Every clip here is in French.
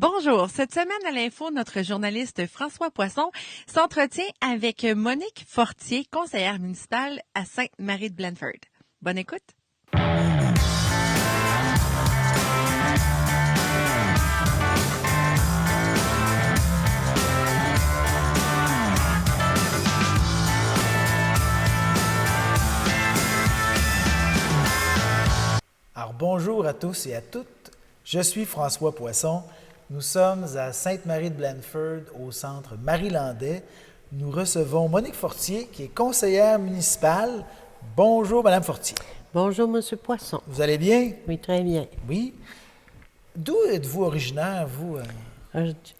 Bonjour. Cette semaine à l'info, notre journaliste François Poisson s'entretient avec Monique Fortier, conseillère municipale à Sainte-Marie-de-Blandford. Bonne écoute. Alors bonjour à tous et à toutes. Je suis François Poisson. Nous sommes à Sainte-Marie-de-Blandford, au centre Marie-Landais. Nous recevons Monique Fortier, qui est conseillère municipale. Bonjour, Madame Fortier. Bonjour, Monsieur Poisson. Vous allez bien? Oui, très bien. Oui. D'où êtes-vous originaire, vous?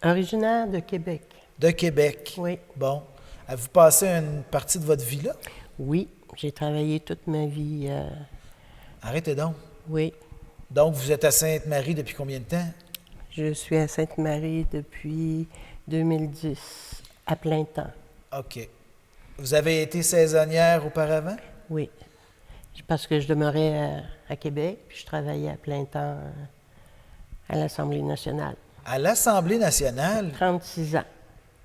Originaire de Québec. De Québec. Oui. Bon. Avez-vous passé une partie de votre vie là? Oui, j'ai travaillé toute ma vie. Arrêtez donc. Oui. Donc, vous êtes à Sainte-Marie depuis combien de temps? Je suis à Sainte-Marie depuis 2010, à plein temps. OK. Vous avez été saisonnière auparavant? Oui. Parce que je demeurais à Québec, puis je travaillais à plein temps à l'Assemblée nationale. À l'Assemblée nationale? 36 ans.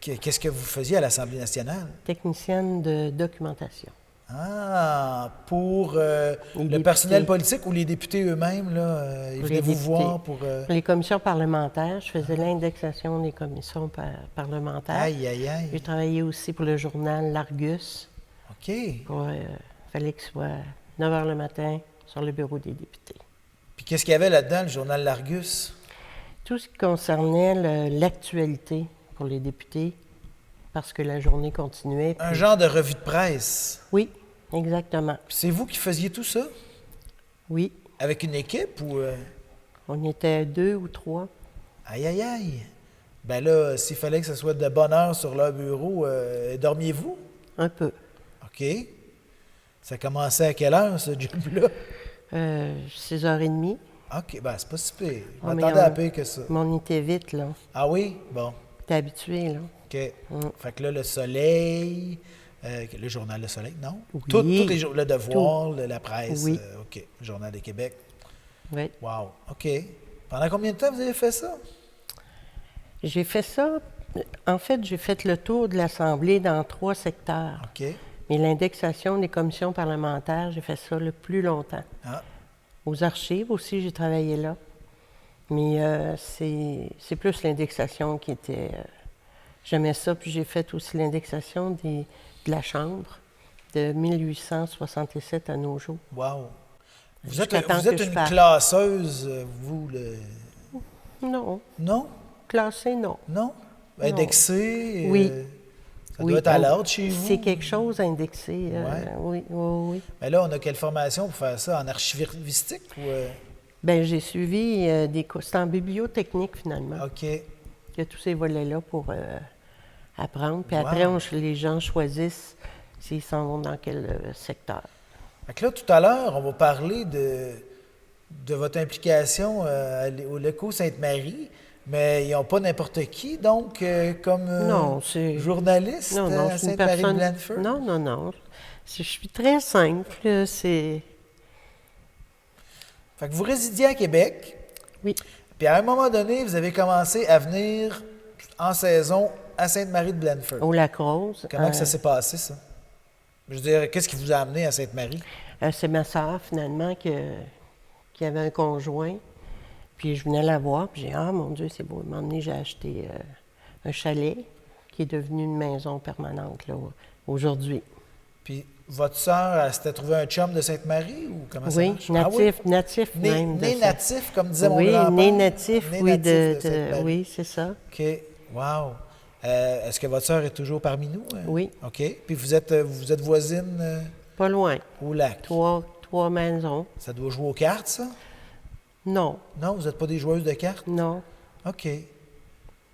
Qu'est-ce que vous faisiez à l'Assemblée nationale? Technicienne de documentation. Ah, pour le députés. personnel politique ou les députés eux-mêmes, là, ils Pour venaient les vous députés. voir pour... Pour les commissions parlementaires, je faisais l'indexation des commissions parlementaires. Aïe, aïe, aïe. J'ai travaillé aussi pour le journal L'Argus. OK. Fallait que ce soit 9 h le matin sur le bureau des députés. Puis qu'est-ce qu'il y avait là-dedans, le journal L'Argus? Tout ce qui concernait l'actualité pour les députés, parce que la journée continuait. Un genre de revue de presse. Oui, exactement. Puis c'est vous qui faisiez tout ça? Oui. Avec une équipe ou... On était 2 ou 3. Aïe, aïe, aïe. Ben là, s'il fallait que ce soit de bonne heure sur leur bureau, dormiez-vous? Un peu. OK. Ça commençait à quelle heure, ce job-là? 6h30. OK, ben c'est pas si pire. Je Ah, mais m'attendais à pire que ça. Mais on était vite, là. Ah oui? Bon. T'es habitué, là. OK. Fait que là, le Soleil, le journal Le Soleil, non? Oui. Tous les jours, le Devoir, la presse. Oui. OK. Le Journal de Québec. Oui. Wow. OK. Pendant combien de temps vous avez fait ça? J'ai fait ça. En fait, j'ai fait le tour de l'Assemblée dans 3 secteurs. OK. Mais l'indexation des commissions parlementaires, j'ai fait ça le plus longtemps. Ah. Aux archives aussi, j'ai travaillé là. Mais c'est plus l'indexation qui était... J'aimais ça, puis j'ai fait aussi l'indexation de la Chambre de 1867 à nos jours. Wow. Vous êtes Jusqu'à une classeuse, vous, Non. Non? Classé, non. Non? Indexée? Oui. Ça doit être à l'ordre chez vous? C'est quelque chose indexé. Oui. Mais là, on a quelle formation pour faire ça? En archivistique ou... Bien, j'ai suivi c'est en bibliotechnique, finalement. OK. Il y a tous ces volets-là pour apprendre. Puis Wow. après, les gens choisissent s'ils s'en vont dans quel secteur. Fait que là, tout à l'heure, on va parler de votre implication au LECO Sainte-Marie, mais ils n'ont pas n'importe qui, donc, comme Non, journaliste à c'est une personne... Sainte-Marie-de-Blandford? Non. Je suis très simple. C'est... Fait que vous résidiez à Québec, Oui. puis à un moment donné, vous avez commencé à venir en saison à Sainte-Marie-de-Blandford. Au Lac-Rose. Comment que ça s'est passé, ça? Je veux dire, qu'est-ce qui vous a amené à Sainte-Marie? C'est ma sœur, finalement, qui avait un conjoint. Puis je venais la voir, puis j'ai dit « Ah, mon Dieu, c'est beau. » À un moment donné, j'ai acheté un chalet qui est devenu une maison permanente, là, aujourd'hui. Puis votre sœur, elle s'était trouvée un chum de Sainte-Marie ou comment ça Oui, marche? natif même. Né natif, comme disait mon Oui, grand-père? né natif, Né oui, natif de Sainte-Marie. oui, c'est ça. OK. Wow. Est-ce que votre sœur est toujours parmi nous? Oui. OK. Puis vous êtes voisine Pas loin. au lac? 3 maisons. Ça doit jouer aux cartes, ça? Non, Non, vous n'êtes pas des joueuses de cartes? non. OK.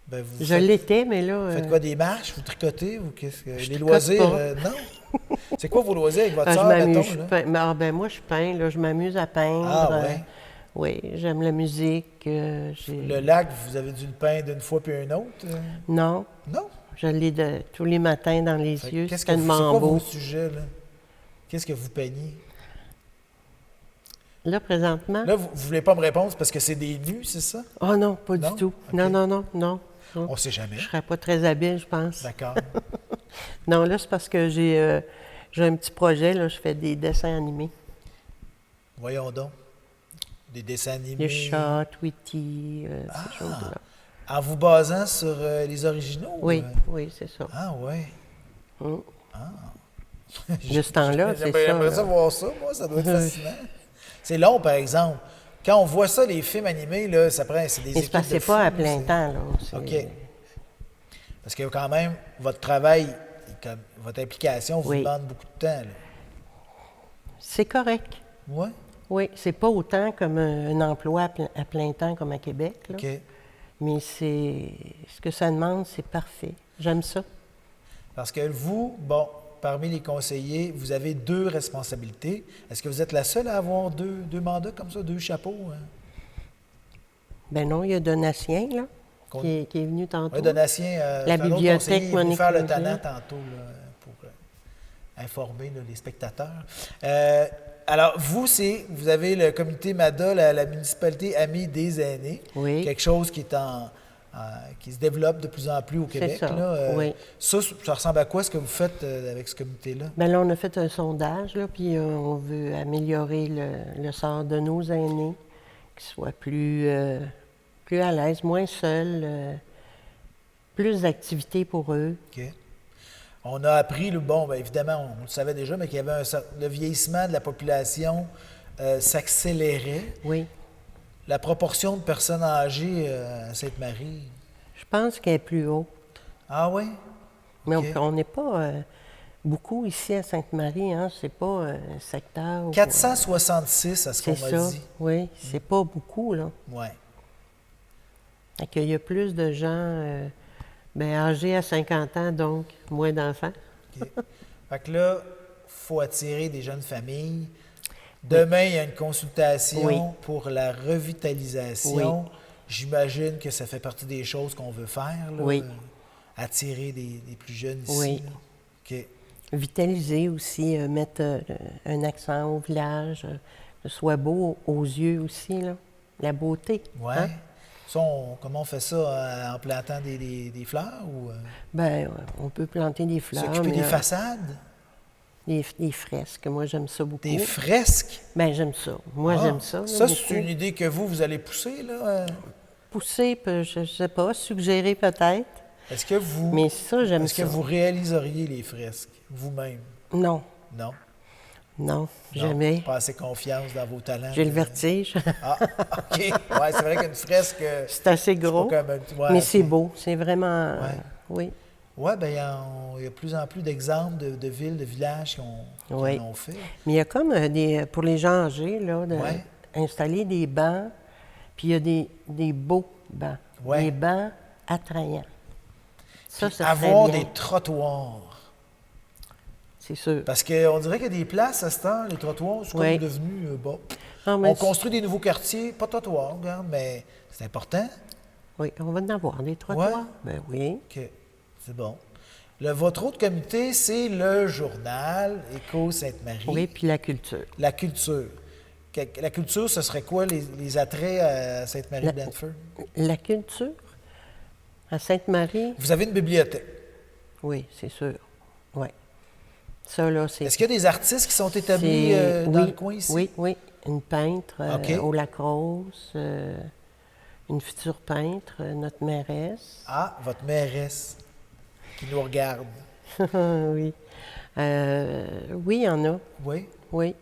Ben, Je l'étais, mais là... Vous faites quoi, des marches? Vous tricotez? Ou qu'est-ce que... Je Les tricote loisirs? pas. Non? C'est quoi vos loisirs avec votre je sœur, m'amuse. mettons? Là? Moi, je peins, là, je m'amuse à peindre. Ah, ouais. Oui, j'aime la musique. Le lac, vous avez dû le peindre une fois puis une autre? Non, Non? je l'ai tous les matins dans les Fait yeux. qu'est-ce C'est que c'est tellement quoi beau. vos sujets, là? Qu'est-ce que vous peignez? Là, présentement? Là, vous ne voulez pas me répondre parce que c'est des nus, c'est ça? Oh non, pas Non? du tout. OK. Non, non, non, non. non. On ne sait jamais. Je serais pas très habile, je pense. D'accord. Non, là, c'est parce que j'ai un petit projet, là, je fais des dessins animés. Voyons donc. Des dessins animés. Les chats, Tweety, ces choses-là. En vous basant sur les originaux? Oui, oui, c'est ça. Ah, oui. Mm. De ce temps-là, c'est ça. J'aimerais ça là. voir ça, moi, ça doit être fascinant. C'est long, par exemple. Quand on voit ça, les films animés, là, ça prend, c'est des Mais équipes c'est parce que de c'est pas à fous, plein c'est- temps, là. OK. Parce que quand même, votre travail, votre implication vous Oui. demande beaucoup de temps. C'est correct. Oui? Oui, c'est pas autant comme un emploi à plein temps comme à Québec, là. OK. Mais c'est ce que ça demande, c'est parfait. J'aime ça. Parce que vous, bon, parmi les conseillers, vous avez 2 responsabilités. Est-ce que vous êtes la seule à avoir deux mandats comme ça, 2 chapeaux? Hein? Ben non, il y a Donatien, là, Qu'on- qui est venu tantôt. Oui, Donatien, La c'est un autre bibliothèque conseiller, il est venu Monique faire le Cloutier. talent tantôt là, pour informer là, les spectateurs. Alors, vous avez le comité MADA, la municipalité amie des aînés, Oui. quelque chose qui est qui se développe de plus en plus au Québec. ça, là. oui. Ça ressemble à quoi ce que vous faites avec ce comité-là? Ben là, on a fait un sondage, là, puis on veut améliorer le sort de nos aînés, qu'ils soient plus à l'aise, moins seuls, plus d'activités pour eux. OK. On a appris, bon, bien, évidemment, on le savait déjà, mais qu'il y avait le vieillissement de la population s'accélérait. Oui. La proportion de personnes âgées à Sainte-Marie. Je pense qu'elle est plus haute. Ah oui? Mais OK. on n'est pas beaucoup ici à Sainte-Marie, hein? C'est pas un secteur. où, 466 à ce qu'on c'est m'a ça. dit. Oui, c'est pas beaucoup, là. Oui. Fait qu'il y a plus de gens âgés à 50 ans, donc moins d'enfants. OK. Fait que là, il faut attirer des jeunes familles. Demain, il y a une consultation Oui. pour la revitalisation. Oui. J'imagine que ça fait partie des choses qu'on veut faire, là, Oui. attirer des plus jeunes ici. Oui. Là. OK. Vitaliser aussi, mettre un accent au village, que ce soit beau aux yeux aussi, là. La beauté. Ouais. hein? Ça, comment on fait ça en plantant des fleurs ou Ben, on peut planter des fleurs. s'occuper mais, des façades? des fresques. Moi, j'aime ça beaucoup. Des fresques? Ben, j'aime ça. Moi, Ah, j'aime ça. là, Ça, c'est beaucoup. une idée que vous allez pousser, là? Pousser, je sais pas, suggérer peut-être. Est-ce que vous, Mais ça, j'aime est-ce que ça. vous réaliseriez les fresques vous-même? Non, Non? non, Non? jamais. Pas assez confiance dans vos talents? J'ai le vertige. Ah, OK. Ouais, c'est vrai qu'une fresque... C'est assez gros, pas comme un- ouais, mais OK. c'est beau. C'est vraiment... Ouais. oui. Oui, bien, il y a de plus en plus d'exemples de villes, de villages qui Oui. l'ont fait. Mais il y a comme pour les gens âgés, là, Ouais. installer des bancs, puis il y a des beaux bancs. Ouais. Des bancs attrayants. Ça, Puis ça serait avoir bien. des trottoirs. C'est sûr. Parce qu'on dirait qu'il y a des places à cette heure, les trottoirs, c'est Oui. comme devenu, bon... Ah, mais On construit des nouveaux quartiers, pas de trottoirs, regarde, mais c'est important. Oui, on va en avoir des trottoirs. Ben oui. OK, c'est bon. Votre autre comité, c'est le journal Éco-Sainte-Marie. Oui, puis la culture. La culture. La culture, ce serait quoi les attraits à Sainte-Marie-Blandford? La culture, à Sainte-Marie, Vous avez une bibliothèque. oui, c'est sûr. Oui. Ça, là, c'est... Est-ce qu'il y a des artistes qui sont établis c'est- dans oui, le coin ici? Oui, oui. Une peintre OK. au Lacrosse, une future peintre, notre mairesse. Ah, votre mairesse qui nous regarde. oui. Oui, il y en a. Oui. Oui.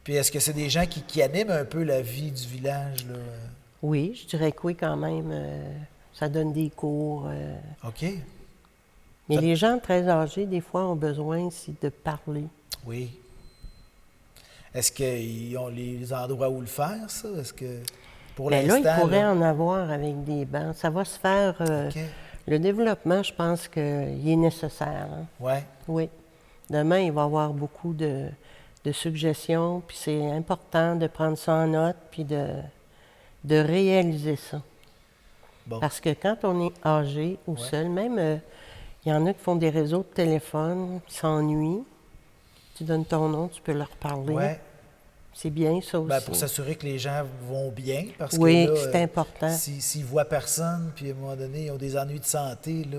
Puis est-ce que c'est des gens qui animent un peu la vie du village, là? Oui, je dirais que oui, quand même. Ça donne des cours. OK. Mais les gens très âgés, des fois, ont besoin aussi de parler. Oui. Est-ce qu'ils ont les endroits où le faire, ça? Est-ce que, pour Mais là, l'instant... il pourrait là- en avoir avec des bancs. Ça va se faire. OK. Le développement, je pense qu'il est nécessaire. hein. Ouais. Oui. Demain, il va y avoir beaucoup de suggestions, puis c'est important de prendre ça en note, puis de réaliser ça. Bon. Parce que quand on est âgé ou seul, même, il y en a qui font des réseaux de téléphone, qui s'ennuient. Tu donnes ton nom, tu peux leur parler. Ouais. C'est bien, ça aussi. Ben, pour s'assurer que les gens vont bien, parce Oui, que là, c'est important. s'ils voient personne, puis à un moment donné, ils ont des ennuis de santé, là,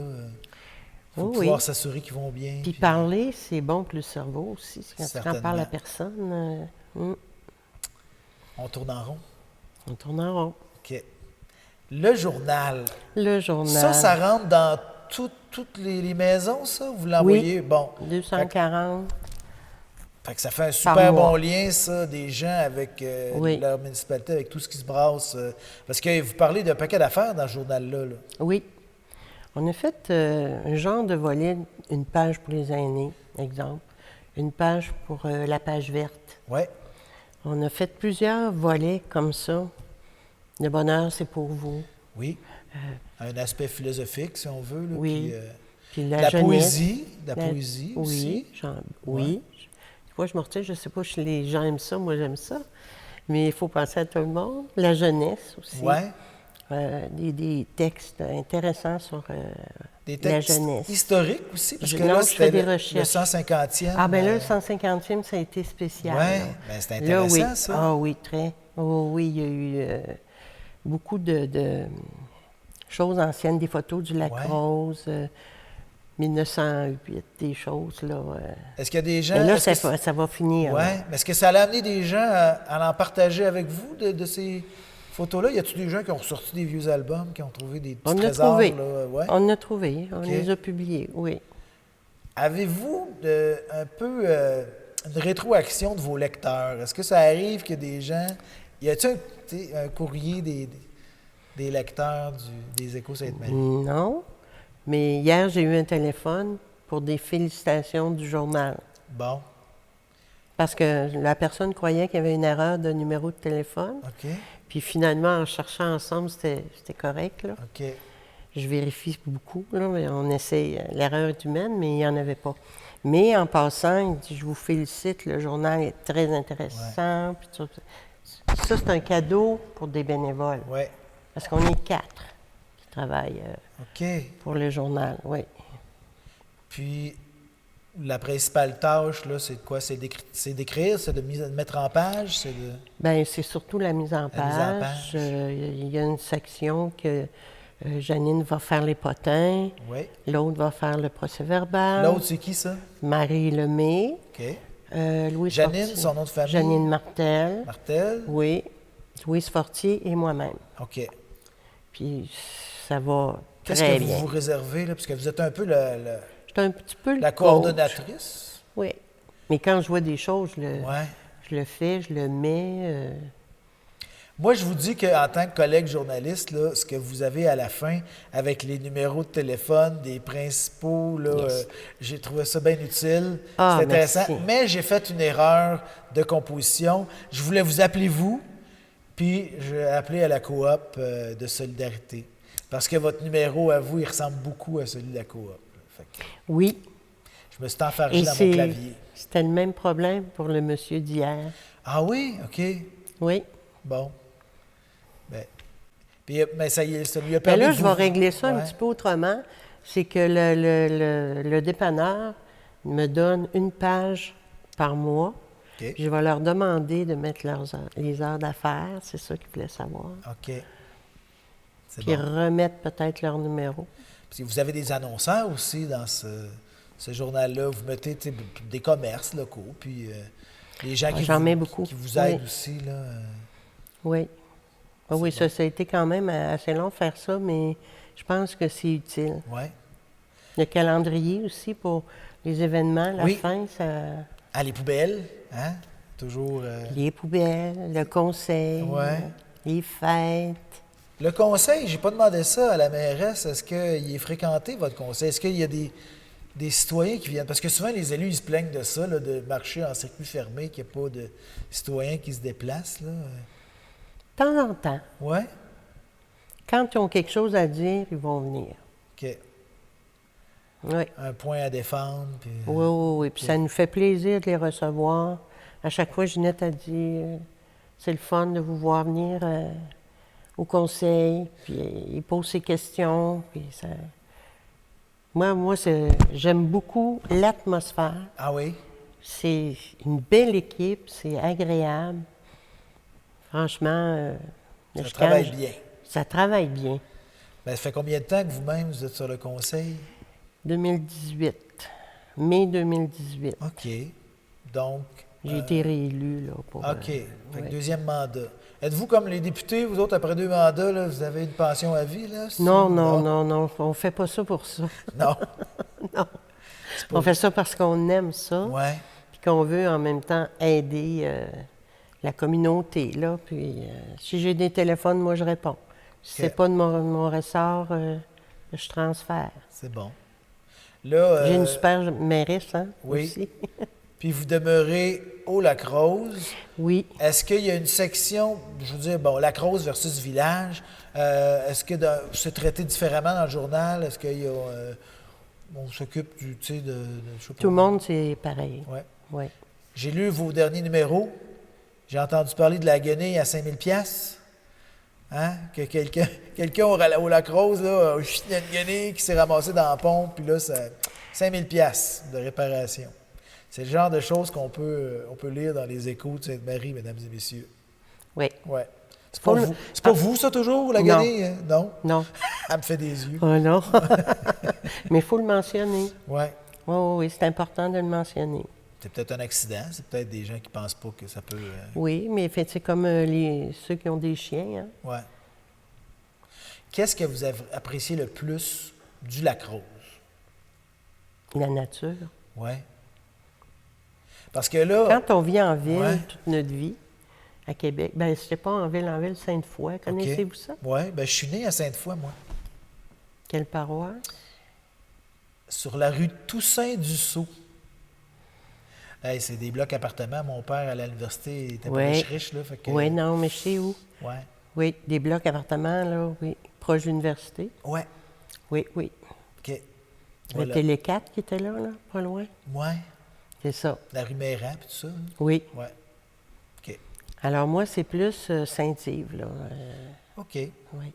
faut Oui, pouvoir oui. s'assurer qu'ils vont bien. Puis parler, c'est bon pour le cerveau aussi. C'est quand tu en Certainement. parles à personne, On tourne en rond. on tourne en rond. OK. Le journal. Le journal. Ça rentre dans toutes les maisons, ça? Vous l'envoyez? Bon. 240. Fait que ça fait un Par super mois. bon lien, ça, des gens avec Oui. leur municipalité, avec tout ce qui se brasse. Parce que vous parlez d'un paquet d'affaires dans ce journal-là. Là. Oui. On a fait un genre de volet, une page pour les aînés, exemple. Une page pour la page verte. Oui. On a fait plusieurs volets comme ça. Le bonheur, c'est pour vous. Oui. Un aspect philosophique, si on veut. Là, Oui. Puis, Puis la jeunesse. poésie. La poésie Oui, aussi. oui. Des fois, je me retiens, je ne sais pas si les gens aiment ça, moi j'aime ça. Mais il faut penser à tout le monde. La jeunesse aussi. Oui. Des textes intéressants sur Des la textes jeunesse. historiques aussi, parce que Non, là, je fais c'était des le recherches. 150e. Ah, bien là, le 150e, ça a été spécial. Oui, là. bien c'est Là, intéressant, oui. ça. Ah oui, très. Oh, oui, il y a eu beaucoup de choses anciennes, des photos du Lac Ouais. Rose, 1908, des choses, là. Est-ce qu'il y a des gens... Mais là, est-ce que ça va finir. Oui, là. mais est-ce que ça allait amener des gens à en partager avec vous de ces photos-là? Y a-t-il des gens qui ont ressorti des vieux albums, qui ont trouvé des petits On a trésors? trouvé. Là? Ouais. On en a trouvé, on OK. les a publiés, oui. Avez-vous un peu une rétroaction de vos lecteurs? Est-ce que ça arrive que des gens... Y a-t-il un courrier des lecteurs des Échos Sainte-Marie? Non, mais hier, j'ai eu un téléphone pour des félicitations du journal. Bon, Parce que la personne croyait qu'il y avait une erreur de numéro de téléphone. OK, Puis finalement, en cherchant ensemble, c'était correct, là. OK. Je vérifie beaucoup, là, mais on essaye. L'erreur est humaine, mais il n'y en avait pas. Mais en passant, il dit, je vous félicite, le journal est très intéressant. Puis tout ça, c'est un cadeau pour des bénévoles. Oui, Parce qu'on est 4 qui travaillent OK. pour le journal, oui. Puis, la principale tâche, là, c'est de quoi? C'est d'écrire, c'est de mettre en page, c'est de... Bien, c'est surtout la mise en La mise en page. page. Il y a une section que Janine va faire les potins, Oui. l'autre va faire le procès-verbal. L'autre, c'est qui, ça? Marie Lemay, OK. Louise Janine, Fortier. son nom de famille? Janine Martel, Martel? oui, Louise Fortier et moi-même. OK. Puis ça va Qu'est-ce très que bien. vous réservez, là? Parce que vous êtes un peu Je suis un petit peu la le coach. coordonnatrice. Oui. Mais quand je vois des choses, Ouais. je le fais, je le mets. Moi, je vous dis qu'en tant que collègue journaliste, là, ce que vous avez à la fin, avec les numéros de téléphone des principaux, là, Yes. j'ai trouvé ça bien utile. Ah, c'est intéressant. merci. Mais j'ai fait une erreur de composition. Je voulais vous appeler vous, puis j'ai appelé à la coop de solidarité. Parce que votre numéro à vous, il ressemble beaucoup à celui de la coop. Là. Fait que Oui. je me suis enfargé Et dans mon clavier. c'était le même problème pour le monsieur d'hier. Ah oui? OK. Oui. Bon. Ben, puis, mais ça y est, ça lui a Mais permis là, de je vous- vais régler ça un Ouais. petit peu autrement. C'est que le dépanneur me donne une page par mois. OK. Puis je vais leur demander de mettre les heures d'affaires. C'est ça qu'ils voulaient savoir. OK. C'est Puis bon. remettre peut-être leur numéro. Parce que vous avez des annonceurs aussi dans ce journal-là. Vous mettez tu sais, des commerces locaux, puis les gens Ouais, qui, j'en vous, mets beaucoup. qui vous aident Oui. aussi. Là, Oui. Ah oui, ça a été quand même assez long de faire ça, mais je pense que c'est utile. ouais. Le calendrier aussi pour les événements, la Oui. fin, ça... Ah, les poubelles, hein? Toujours. Les poubelles, le conseil, Ouais. les fêtes. Le conseil, j'ai pas demandé ça à la mairesse. Est-ce qu'il est fréquenté, votre conseil? Est-ce qu'il y a des citoyens qui viennent? Parce que souvent, les élus, ils se plaignent de ça, là, de marcher en circuit fermé, qu'il n'y a pas de citoyens qui se déplacent. Là. De temps en temps, Ouais? quand ils ont quelque chose à dire, ils vont venir. OK. Oui, Un point à défendre. Puis, oui, oui, oui. Puis ça nous fait plaisir de les recevoir. À chaque fois, Ginette a dit c'est le fun de vous voir venir au conseil. Puis il pose ses questions. Puis ça... Moi j'aime beaucoup l'atmosphère. Ah oui? c'est une belle équipe, c'est agréable. Franchement, Ça quand travaille je- bien. Ça travaille bien. Ben, ça fait combien de temps que vous-même, vous êtes sur le conseil? 2018, mai 2018. OK. Donc, J'ai été réélue, là, pour... OK. Fait que ouais. deuxième mandat. Êtes-vous comme les députés, vous autres, après 2 mandats, là, vous avez une pension à vie, là? Non, on fait pas ça pour ça. Non? Non. C'est pas- On fait ça parce qu'on aime ça, Ouais. puis qu'on veut en même temps aider la communauté, là. Puis si j'ai des téléphones, moi, je réponds. Si OK. c'est pas de mon ressort, je transfère. C'est bon. Là, J'ai une super mairesse, hein, oui. aussi. Puis vous demeurez au Lac-Rose. Oui. Est-ce qu'il y a une section, je veux dire, bon, Lac-Rose versus village, est-ce que c'est traité différemment dans le journal? Est-ce qu'il y a... on s'occupe du, tu sais, je sais pas. Tout le monde, c'est pareil. Ouais. Oui. J'ai lu vos derniers numéros. J'ai entendu parler de la guenille à 5000 pièces. Hein? Que quelqu'un au Lac-Rose, là, il y a une guenille qui s'est ramassée dans la pompe, puis là, ça 5000 pièces de réparation. C'est le genre de choses on peut lire dans les Échos de Sainte-Marie, mesdames et messieurs. Oui. Ouais. C'est pas vous. C'est pas vous, ça, toujours, la Non. guenille? Hein? Non? Non. Elle me fait des yeux. Oh non. Mais il faut le mentionner. Ouais. Oui, c'est important de le mentionner. C'est peut-être un accident. C'est peut-être des gens qui pensent pas que ça peut... Oui, mais fait, c'est comme ceux qui ont des chiens. Hein? Ouais. Qu'est-ce que vous avez apprécié le plus du Lac-Rose? La nature. Ouais. Parce que là... Quand on vit en ville Ouais. toute notre vie, à Québec, bien, c'était pas en ville, Sainte-Foy. Connaissez-vous ça? Oui, bien, je suis né à Sainte-Foy, moi. Quelle paroisse? Sur la rue Toussaint-Dussault. Hey, c'est des blocs appartements. Mon père, à l'université, était pas Ouais. riche, là. Fait que... Oui, non, mais je sais où. Ouais. Oui, des blocs appartements, là, oui, proche de l'université. Ouais. Oui, oui. OK. Le Voilà. Télé 4 qui était là, pas loin. Ouais. C'est ça. La rue Méran, puis tout ça. hein? Oui. Ouais. OK. Alors moi, c'est plus Saint-Yves, là. OK. Oui.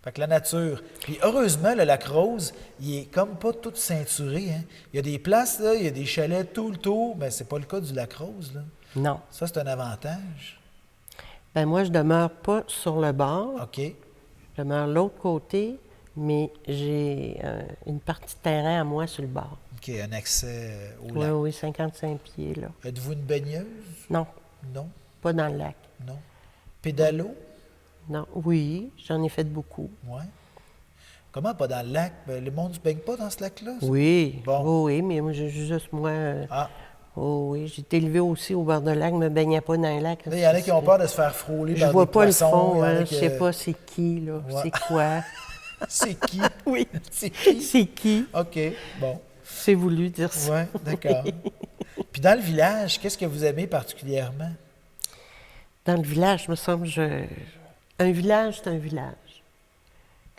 Fait que la nature. Puis heureusement, le Lac-Rose, il est comme pas tout ceinturé. Hein? Il y a des places, là, il y a des chalets tout le tour, mais c'est pas le cas du Lac-Rose, là. Non. Ça, c'est un avantage. Ben moi, je demeure pas sur le bord. OK. Je demeure l'autre côté, mais j'ai une partie de terrain à moi sur le bord. OK, un accès au Oui, lac. oui, 55 pieds, là. Êtes-vous une baigneuse? Non, Non. pas dans le lac. Non. Pédalo? Non, oui, j'en ai fait beaucoup. Oui. Comment pas dans le lac? Ben, le monde ne se baigne pas dans ce lac-là? ça? Oui, Bon. oui, mais moi, juste moi. Ah, Oh oui, j'ai été élevée aussi au bord de lac, je me baignais pas dans le lac. là, il y en a qui ont peur de se faire frôler Je par vois des pas le poissons. fond, il y en a hein, qui- je sais pas c'est qui, là, Ouais. c'est quoi. C'est qui? Oui, C'est qui? c'est qui. OK, bon. C'est voulu dire ça. Oui, d'accord. Puis dans le village, qu'est-ce que vous aimez particulièrement? Dans le village, me semble, un village, c'est un village.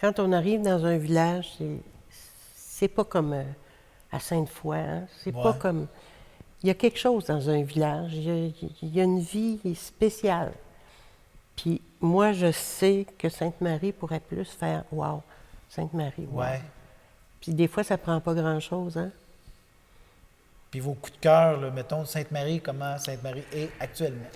Quand on arrive dans un village, c'est pas comme à Sainte-Foy, hein? C'est pas Ouais. comme... Il y a quelque chose dans un village, il y a une vie spéciale. Puis moi, je sais que Sainte-Marie pourrait plus faire « Wow, Sainte-Marie, wow. Ouais. Puis des fois, ça prend pas grand-chose, hein? Puis vos coups de cœur, là, mettons, Sainte-Marie, comment Sainte-Marie est actuellement?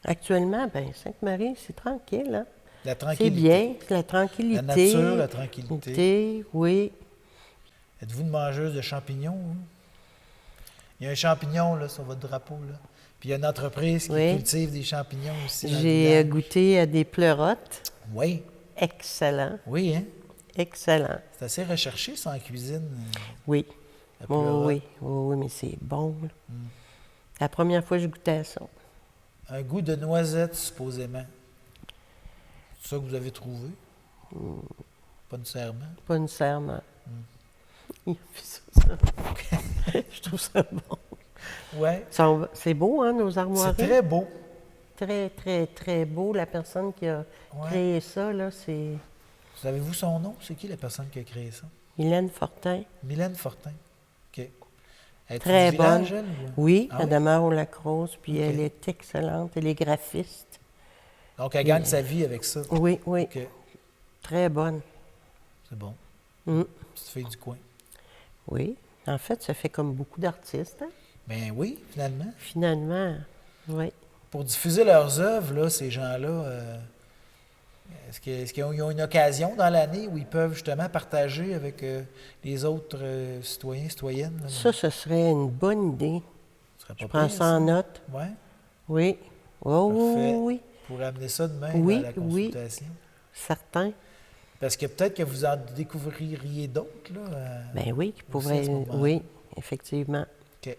Actuellement, bien, Sainte-Marie, c'est tranquille, hein? La C'est tranquillité. bien, c'est la tranquillité. La nature, la tranquillité. Oui. Êtes-vous une mangeuse de champignons? Vous? Il y a un champignon là, sur votre drapeau. Là. Puis il y a une entreprise qui Oui. cultive des champignons aussi. dans le J'ai village. goûté à des pleurotes. Oui. Excellent, Oui, hein? excellent. C'est assez recherché, ça, en cuisine. Oui. la Oh, pleurote. oui, oh, oui, mais c'est bon. Là. La première fois que je goûtais à ça. Un goût de noisette, supposément. C'est ça que vous avez trouvé? Pas nécessairement. Pas nécessairement. Il a fait ça. Je trouve ça bon. Oui. C'est beau, hein, nos armoiries? C'est très beau. Très, très, très beau. La personne qui a Ouais. créé ça, là, c'est Savez-vous son nom? C'est qui la personne qui a créé ça? Hélène Fortin. Mylène Fortin. OK. Elle est Très du village, bonne. elle, ou- Oui, Ah elle oui? demeure au Lac-Rose, puis Ok. elle est excellente. Elle est graphiste. Donc, elle gagne sa vie avec ça. Oui, oui, OK. très bonne. C'est bon. Mm. Petite fille du coin. Oui, en fait, ça fait comme beaucoup d'artistes. Hein? Ben oui, finalement. Finalement, oui. Pour diffuser leurs œuvres, là, ces gens-là, est-ce qu'ils ont une occasion dans l'année où ils peuvent justement partager avec les autres citoyens, citoyennes? Là? Ça, ce serait une bonne idée. Ce serait Je pas prends pire, ça en note. Oui, Oui. Oh, parfait. oui, Pour amener ça demain Oui, à la consultation. certain. Parce que peut-être que vous en découvririez d'autres, là. Ben oui, qui aussi à pourrait. ce moment-là. Oui, effectivement. OK.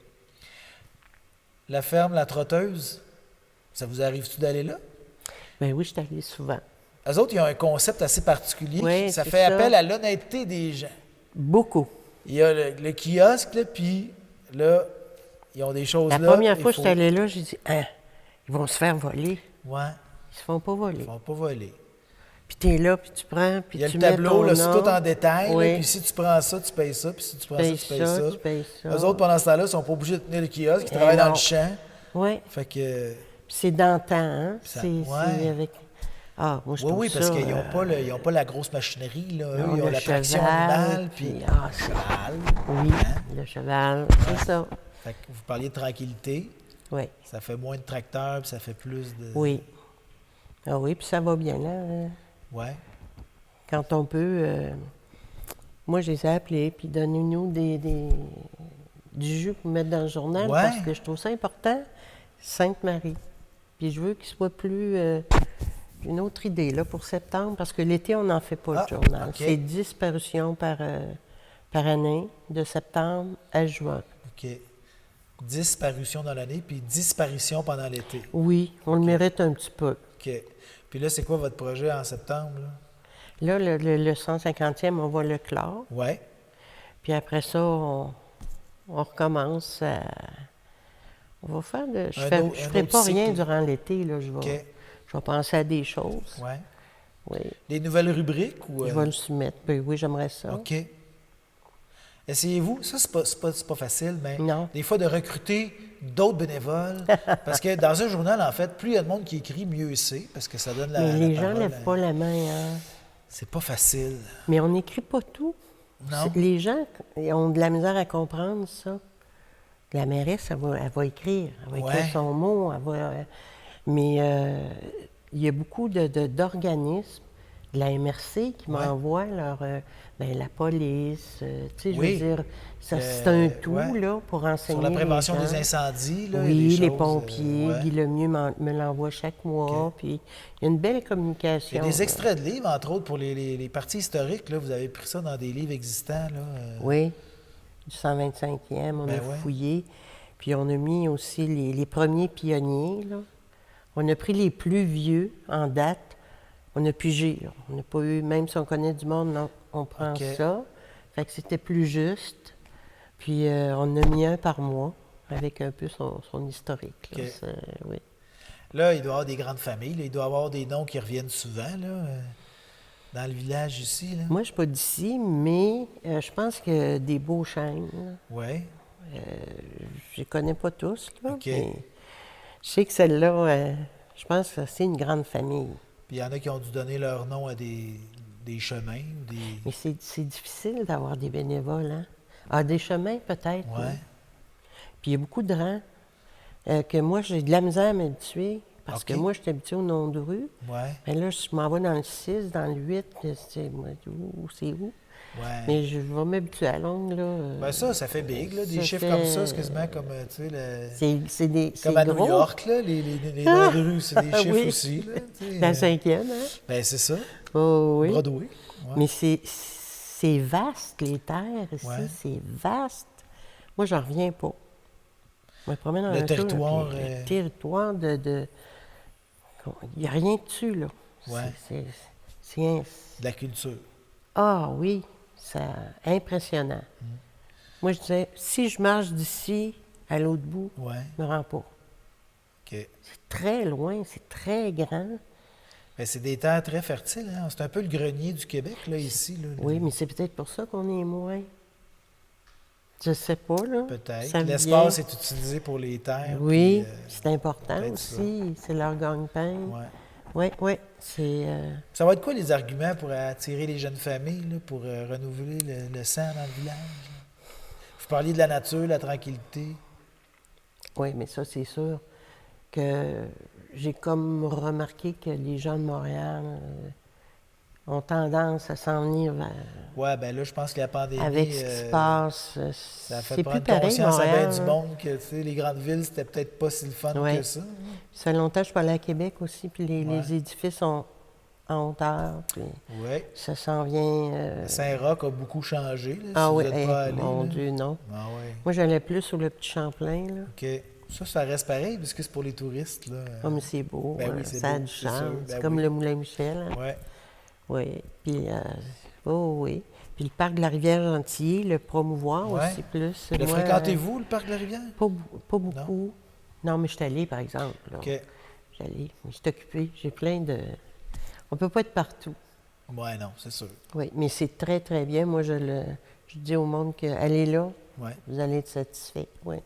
La ferme La Trotteuse, ça vous arrive-tu d'aller là? Ben oui, je suis allée souvent. Eux autres, ils ont un concept assez particulier. Oui, Ça c'est fait ça. appel à l'honnêteté des gens. Beaucoup. Il y a le kiosque, là, puis là, ils ont des choses La là. première il fois que faut- je suis allée là, j'ai dit, hein, ils vont se faire voler. Ouais, Ils se font pas ils voler. ne font pas voler. Puis tu es là, puis tu prends, puis Il y a tu le mets tableau, ton là, c'est nom. tout en détail. Là, Oui. puis si tu prends ça, tu payes ça. Puis si tu prends ça, Payes tu payes ça. tu payes ça. Eux autres, pendant ce temps-là, ils sont pas obligés de tenir le kiosque. Ils Eh travaillent dans non. le champ. Oui. Fait que... Puis c'est d'antan, hein? Ça- C'est ouais. avec... Ah, moi, je Oui, trouve oui, ça... parce qu'ils n'ont pas la grosse machinerie. Là. Eux, non, ils ont le la traction cheval, animale. Puis Ah, le cheval. oui, Hein? le cheval, c'est ça. Fait que vous parliez de tranquillité. Oui, Ça fait moins de tracteurs, puis ça fait plus de... oui. Ah oui, puis ça va bien, là. Ouais. Quand on peut... Moi, je les ai appelés, puis donnez-nous du jus pour mettre dans le journal, Ouais. parce que je trouve ça important. Sainte-Marie. Puis je veux qu'il soit plus... une autre idée, là, pour septembre, parce que l'été, on n'en fait pas Ah, le journal. OK. C'est 10 parutions par année, de septembre à juin. OK. 10 parutions dans l'année, puis 10 parutions pendant l'été. Oui, on le mérite un petit peu. OK. Puis là, c'est quoi votre projet en septembre? Là? Là, le 150e, on va le clore. Ouais. Puis après ça, on recommence à... On va faire de... Je Un ne autre- un ferai autre pas rien cycle. durant l'été, là. Je OK. vais penser à des choses. Ouais. Oui. Des nouvelles rubriques ou... Je vais le soumettre. Ben oui, j'aimerais ça. OK. Essayez-vous, ça c'est pas facile, mais Non. des fois de recruter d'autres bénévoles, parce que dans un journal, en fait, plus il y a de monde qui écrit, mieux c'est, parce que ça donne la Mais les gens parole ne lèvent pas la main, hein. C'est pas facile. Mais on n'écrit pas tout. Non? Les gens ils ont de la misère à comprendre ça. La mairesse, elle va écrire. Elle va écrire Ouais. son mot. Mais il y a beaucoup d'organismes, de la MRC, qui Ouais. m'envoient la police. Tu sais, je Oui. veux dire, c'est un tout, ouais. là, pour enseigner Sur la prévention les gens. des incendies, là, Oui, il y a des les choses, pompiers. ouais. Guy Lemieux me l'envoie chaque mois. OK. Puis il y a une belle Il y communication. a des extraits de livres, entre autres, pour les parties historiques. Là, vous avez pris ça dans des livres existants. Là, Oui, du 125e, on Ben a ouais. fouillé. Puis on a mis aussi les premiers pionniers, là. On a pris les plus vieux en date. On a pigé, là. On n'a pas eu, même si on connaît du monde, non, on prend OK. ça. Fait que c'était plus juste. Puis on a mis un par mois avec un peu son historique. Là. OK. Oui. Là, il doit y avoir des grandes familles. Là, il doit y avoir des noms qui reviennent souvent là, dans le village ici. Là. Moi, je ne suis pas d'ici, mais je pense que des beaux chênes, là. Oui. Je les connais pas tous, là, OK. mais je sais que celle-là, je pense que c'est une grande famille. Puis il y en a qui ont dû donner leur nom à des chemins. Ou des... Mais c'est difficile d'avoir des bénévoles, hein? Ah, des chemins, peut-être. Ouais. oui. Puis il y a beaucoup de rangs que moi, j'ai de la misère à m'habituer, parce OK. que moi, je suis habituée au nom de rue. Ouais. Mais là, je m'en vais dans le 6, dans le 8, puis c'est où? Ouais. Mais je vais m'habituer à longue, là. Ben ça fait big, là. Des ça chiffres fait- comme ça, c'est quasiment comme, tu sais, C'est comme à New gros. York, là, les noms de rue, c'est des chiffres Oui. aussi, là. tu sais, La 5e, hein? ben c'est ça. Oh, oui. Broadway. Ouais. Mais c'est vaste, les terres ici, Ouais. c'est vaste. Moi, j'en reviens pas. Je me promène dans Le un tour, territoire, puis le territoire il n'y a rien dessus, là. Ouais. C'est De la culture. Ah oui, c'est impressionnant. Mm. Moi, je disais, si je marche d'ici à l'autre bout, Ouais. je me rends pas. OK. C'est très loin, c'est très grand. Ben, c'est des terres très fertiles, hein. C'est un peu le grenier du Québec, là, ici. Là, Oui, mais c'est peut-être pour ça qu'on est moins. Je sais pas, là. Peut-être. Ça L'espace vient. est utilisé pour les terres. Oui, puis, c'est important peut-être aussi. C'est leur gagne-pain. ouais. Oui, oui. C'est. Ça va être quoi les arguments pour attirer les jeunes familles, là, pour renouveler le sang dans le village? Là? Vous parliez de la nature, la tranquillité. Oui, mais ça, c'est sûr que j'ai comme remarqué que les gens de Montréal ont tendance à s'en venir Ouais, ben là, je pense que la pandémie, avec ce qui se passe. ça a fait C'est plus prendre pareil, conscience à bien Montréal. du Hein. monde que, tu sais, les grandes villes, c'était peut-être pas si le fun Ouais. que ça. Ça fait longtemps que je suis allée à Québec aussi, puis Ouais. les édifices sont en hauteur, puis Oui. ça s'en vient... Saint-Roch a beaucoup changé, là, Ah si oui, vous n'êtes pas allé. mon là. Dieu, non. Ah ouais. Moi, j'allais plus sur le petit Champlain, là. OK. Ça reste pareil, parce que c'est pour les touristes, là. Ah, mais c'est beau, Ben hein, oui, c'est ça a beau, du c'est sûr, charme. ben C'est comme oui. le Moulin-Michel. Hein. Ouais. Oui, puis... oh oui. Puis le parc de la Rivière-Gentilly, le promouvoir Ouais. aussi plus. Le Moi, fréquentez-vous, le parc de la Rivière? pas beaucoup. Non, mais je suis allée, par exemple. Là. OK. Je suis allée, mais je suis occupée. J'ai plein de... On peut pas être partout. Ouais, non, c'est sûr. Oui, mais c'est très, très bien. Moi, je dis au monde que allez là, Ouais. vous allez être satisfait. Oui.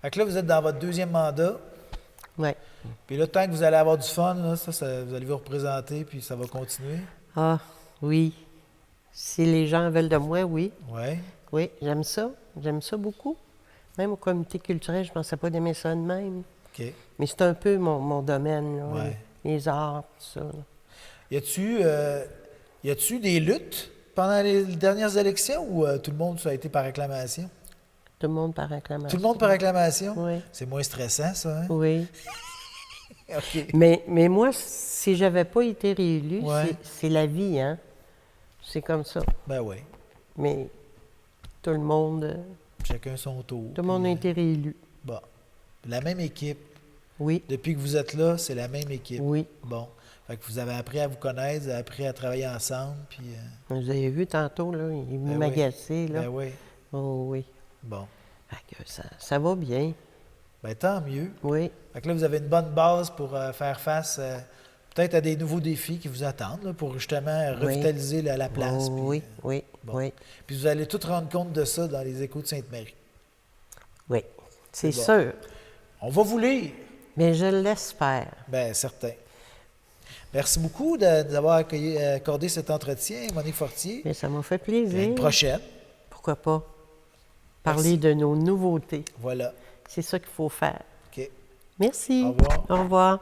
Fait que là, vous êtes dans votre deuxième mandat. Oui. Puis là, tant que vous allez avoir du fun, là, vous allez vous représenter, puis ça va continuer. Ah, oui. Si les gens veulent de moi, oui. Ouais. Oui, j'aime ça. J'aime ça beaucoup. Même au comité culturel, je ne pensais pas d'aimer ça de même. OK. Mais c'est un peu mon domaine, là, Ouais. les arts, tout ça. Là. Y a-tu des luttes pendant les dernières élections ou tout le monde, ça a été par acclamation? Tout le monde par réclamation. Tout le monde par acclamation? Oui. C'est moins stressant, ça, hein? Oui. OK. Mais moi, si j'avais pas été réélue, Ouais. c'est la vie, hein? C'est comme ça. Ben oui. Mais tout le monde Chacun son tour. a puis, été réélu. Bon. La même équipe. Oui, Depuis que vous êtes là, c'est la même équipe. oui. Bon. Fait que vous avez appris à vous connaître, vous avez appris à travailler ensemble, puis... Vous avez vu tantôt, là, il Ben m'agaçait, là. Ben oui. Oh oui. Bon. Fait que ça va bien. Ben tant mieux. Oui, Fait que là, vous avez une bonne base pour faire face peut-être à des nouveaux défis qui vous attendent, là, pour justement revitaliser la place. oh, puis, oui, oui, bon. oui, Puis vous allez tout rendre compte de ça dans les Échos de Sainte-Marie. oui. C'est bon. sûr. On va vous lire. Mais je l'espère. Bien, certain. Merci beaucoup de nous avoir accordé cet entretien, Monique Fortier. Mais ça m'a fait À plaisir. une prochaine. Pourquoi pas? Parler de nos nouveautés. Voilà. C'est ça qu'il faut faire. OK. Merci. Au revoir. Au revoir.